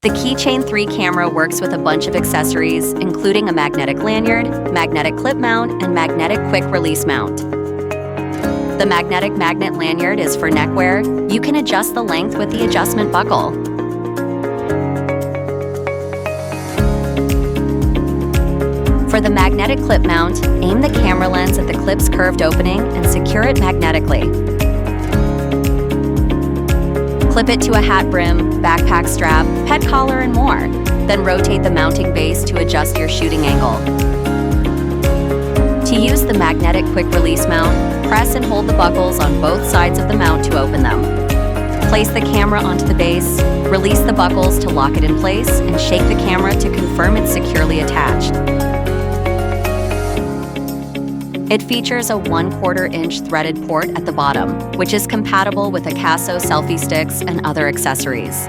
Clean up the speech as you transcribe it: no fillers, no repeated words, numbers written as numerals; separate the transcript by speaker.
Speaker 1: The Keychain 3 camera works with a bunch of accessories, including a magnetic lanyard, magnetic clip mount, and magnetic quick release mount. The magnetic magnet lanyard is for neckwear. You can adjust the length with the adjustment buckle. For the magnetic clip mount, aim the camera lens at the clip's curved opening and secure it magnetically. Clip it to a hat brim, backpack strap, pet collar, and more. Then rotate the mounting base to adjust your shooting angle. To use the magnetic quick release mount, press and hold the buckles on both sides of the mount to open them. Place the camera onto the base, release the buckles to lock it in place, and shake the camera to confirm it's securely attached. It features a 1/4 inch threaded port at the bottom, which is compatible with AKASO selfie sticks and other accessories.